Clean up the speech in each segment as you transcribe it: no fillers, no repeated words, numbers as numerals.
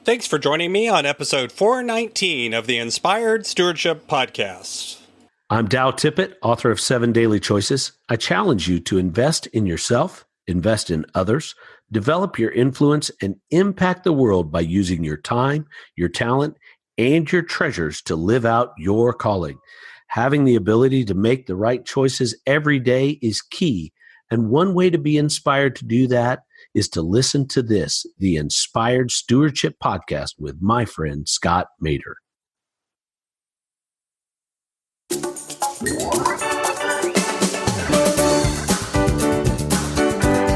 Thanks for joining me on episode 419 of the Inspired Stewardship Podcast. I'm Dow Tippett, author of 7 Daily Choices. I challenge you to invest in yourself, invest in others, develop your influence, and impact the world by using your time, your talent, and your treasures to live out your calling. Having the ability to make the right choices every day is key, and one way to be inspired to do that is to listen to this, the Inspired Stewardship Podcast with my friend Scott Mader.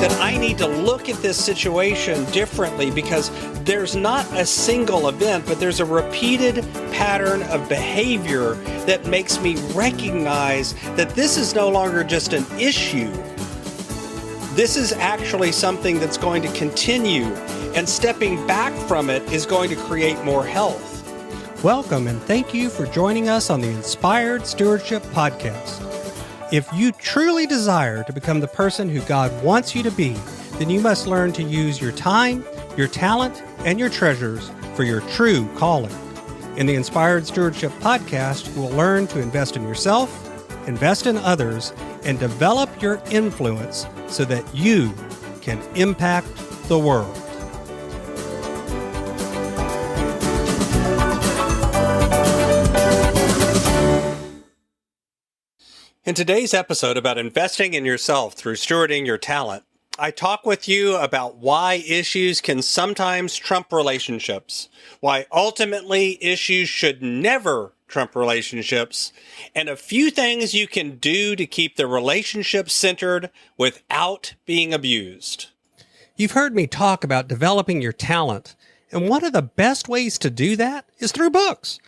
That I need to look at this situation differently because there's not a single event, but there's a repeated pattern of behavior that makes me recognize that this is no longer just an issue. This is actually something that's going to continue, and stepping back from it is going to create more health. Welcome and thank you for joining us on the Inspired Stewardship Podcast. If you truly desire to become the person who God wants you to be, then you must learn to use your time, your talent, and your treasures for your true calling. In the Inspired Stewardship Podcast, you will learn to invest in yourself, invest in others, and develop your influence so that you can impact the world. In today's episode about investing in yourself through stewarding your talent, I talk with you about why issues can sometimes trump relationships, why ultimately issues should never trump relationships, and a few things you can do to keep the relationship centered without being abused. You've heard me talk about developing your talent, and one of the best ways to do that is through books.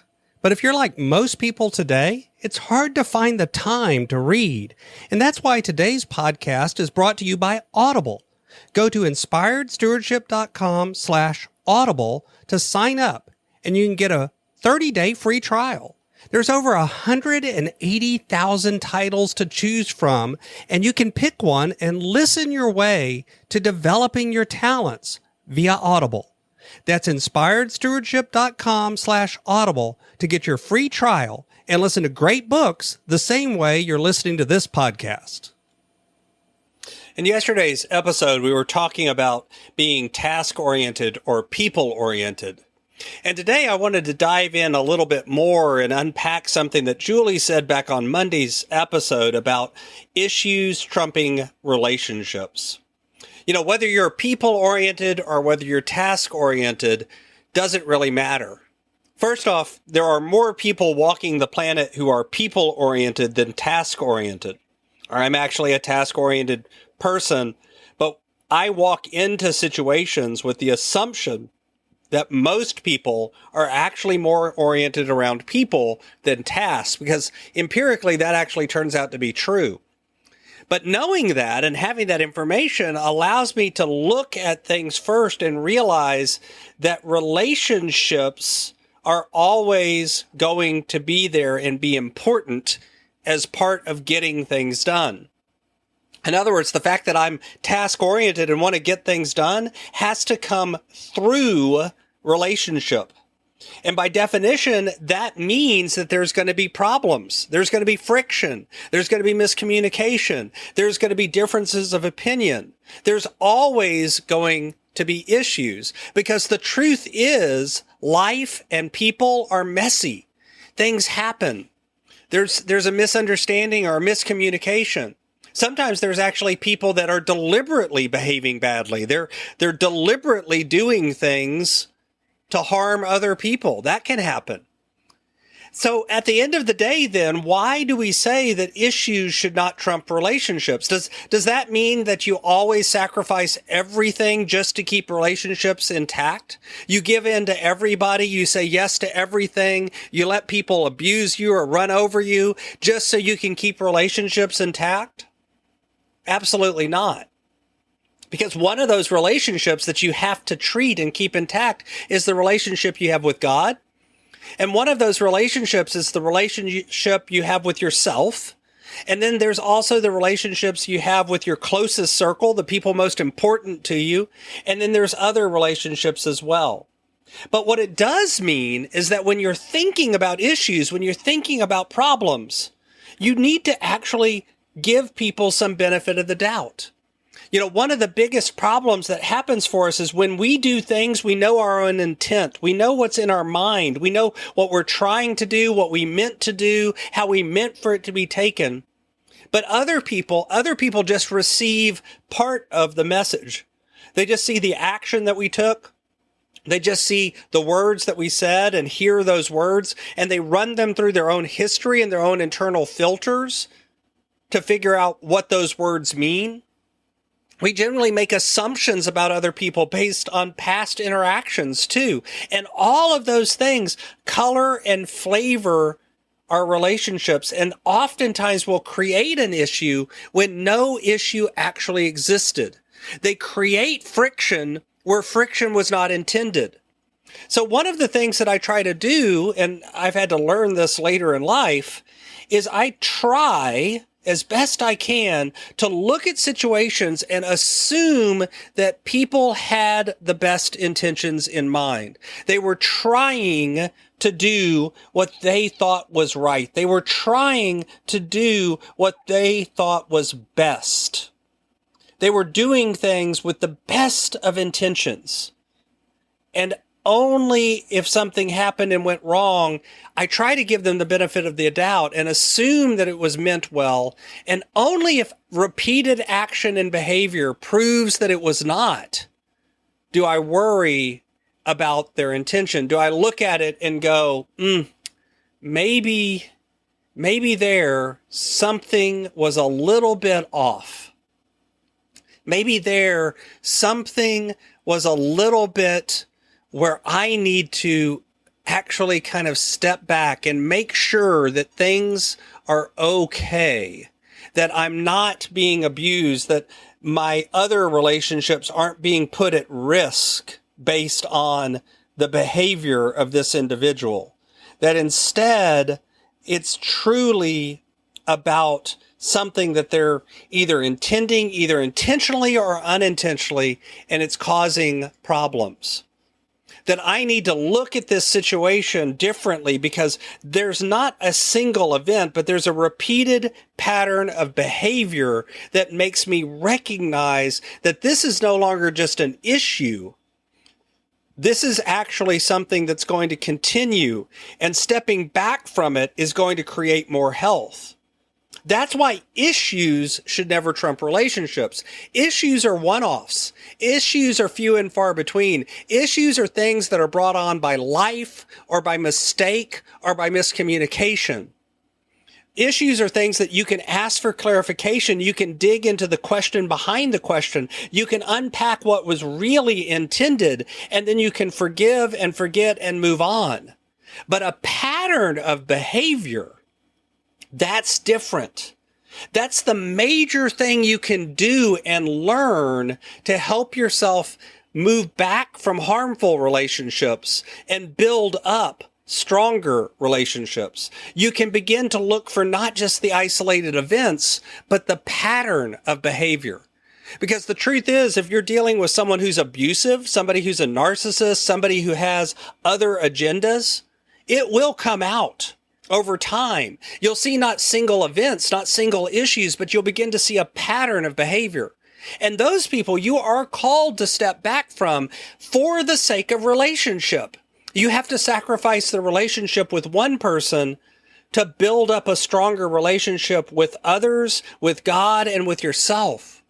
But if you're like most people today, it's hard to find the time to read. And that's why today's podcast is brought to you by Audible. Go to inspiredstewardship.com/audible to sign up, and you can get a 30-day free trial. There's over 180,000 titles to choose from, and you can pick one and listen your way to developing your talents via Audible. That's inspiredstewardship.com/audible to get your free trial and listen to great books the same way you're listening to this podcast. In yesterday's episode, we were talking about being task-oriented or people-oriented. And today I wanted to dive in a little bit more and unpack something that Julie said back on Monday's episode about issues trumping relationships. You know, whether you're people-oriented or whether you're task-oriented doesn't really matter. First off, there are more people walking the planet who are people-oriented than task-oriented. Or I'm actually a task-oriented person, but I walk into situations with the assumption that most people are actually more oriented around people than tasks, because empirically that actually turns out to be true. But knowing that and having that information allows me to look at things first and realize that relationships are always going to be there and be important as part of getting things done. In other words, the fact that I'm task-oriented and want to get things done has to come through relationship. And by definition, that means that there's going to be problems. There's going to be friction. There's going to be miscommunication. There's going to be differences of opinion. There's always going to be issues, because the truth is life and people are messy. Things happen. There's a misunderstanding or a miscommunication. Sometimes there's actually people that are deliberately behaving badly. They're deliberately doing things to harm other people. That can happen. So at the end of the day, then, why do we say that issues should not trump relationships? Does that mean that you always sacrifice everything just to keep relationships intact? You give in to everybody, you say yes to everything, you let people abuse you or run over you just so you can keep relationships intact? Absolutely not. Because one of those relationships that you have to treat and keep intact is the relationship you have with God. And one of those relationships is the relationship you have with yourself. And then there's also the relationships you have with your closest circle, the people most important to you. And then there's other relationships as well. But what it does mean is that when you're thinking about issues, when you're thinking about problems, you need to actually give people some benefit of the doubt. One of the biggest problems that happens for us is when we do things, we know our own intent. We know what's in our mind. We know what we're trying to do, what we meant to do, how we meant for it to be taken. But other people just receive part of the message. They just see the action that we took. They just see the words that we said and hear those words, and they run them through their own history and their own internal filters to figure out what those words mean. We generally make assumptions about other people based on past interactions too. And all of those things color and flavor our relationships, and oftentimes will create an issue when no issue actually existed. They create friction where friction was not intended. So one of the things that I try to do, and I've had to learn this later in life, is I try as best I can to look at situations and assume that people had the best intentions in mind. They were trying to do what they thought was right. They were trying to do what they thought was best. They were doing things with the best of intentions. And only if something happened and went wrong, I try to give them the benefit of the doubt and assume that it was meant well. And only if repeated action and behavior proves that it was not, do I worry about their intention. Do I look at it and go, maybe there something was a little bit off. Maybe there something was a little bit where I need to actually kind of step back and make sure that things are okay, that I'm not being abused, that my other relationships aren't being put at risk based on the behavior of this individual, that instead it's truly about something that they're either intending, either intentionally or unintentionally, and it's causing problems. That I need to look at this situation differently because there's not a single event, but there's a repeated pattern of behavior that makes me recognize that this is no longer just an issue. This is actually something that's going to continue, and stepping back from it is going to create more health. That's why issues should never trump relationships. Issues are one-offs. Issues are few and far between. Issues are things that are brought on by life or by mistake or by miscommunication. Issues are things that you can ask for clarification. You can dig into the question behind the question. You can unpack what was really intended, and then you can forgive and forget and move on. But a pattern of behavior, that's different. That's the major thing you can do and learn to help yourself move back from harmful relationships and build up stronger relationships. You can begin to look for not just the isolated events, but the pattern of behavior. Because the truth is, if you're dealing with someone who's abusive, somebody who's a narcissist, somebody who has other agendas, it will come out. Over time, you'll see not single events, not single issues, but you'll begin to see a pattern of behavior. And those people you are called to step back from for the sake of relationship. You have to sacrifice the relationship with one person to build up a stronger relationship with others, with God, and with yourself.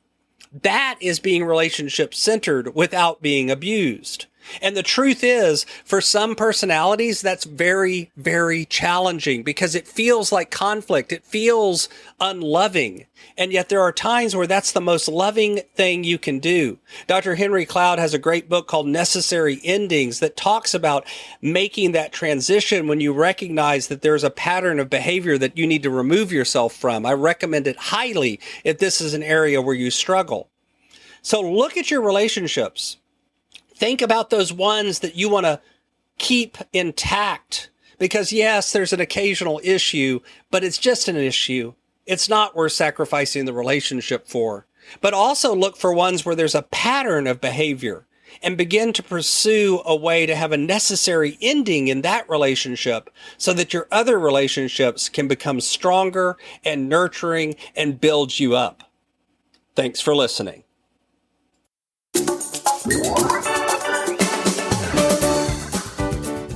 That is being relationship centered without being abused. And the truth is, for some personalities, that's very, very challenging because it feels like conflict. It feels unloving. And yet there are times where that's the most loving thing you can do. Dr. Henry Cloud has a great book called Necessary Endings that talks about making that transition when you recognize that there's a pattern of behavior that you need to remove yourself from. I recommend it highly if this is an area where you struggle. So look at your relationships. Think about those ones that you want to keep intact because, yes, there's an occasional issue, but it's just an issue. It's not worth sacrificing the relationship for. But also look for ones where there's a pattern of behavior. and begin to pursue a way to have a necessary ending in that relationship so that your other relationships can become stronger and nurturing and build you up. Thanks for listening.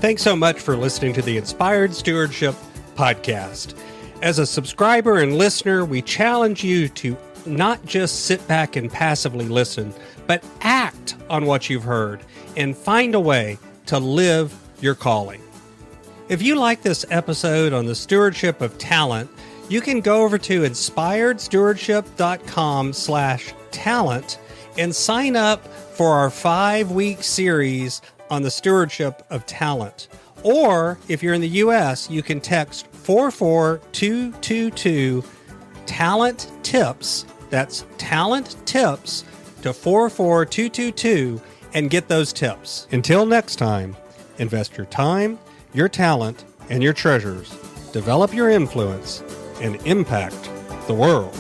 Thanks so much for listening to the Inspired Stewardship podcast. As a subscriber and listener, we challenge you to not just sit back and passively listen, but act on what you've heard and find a way to live your calling. If you like this episode on the stewardship of talent, you can go over to inspiredstewardship.com/talent and sign up for our 5-week series on the stewardship of talent. Or if you're in the U.S., you can text 44222 talent tips. That's talent tips to 44222 and get those tips. Until next time, invest your time, your talent, and your treasures. Develop your influence and impact the world.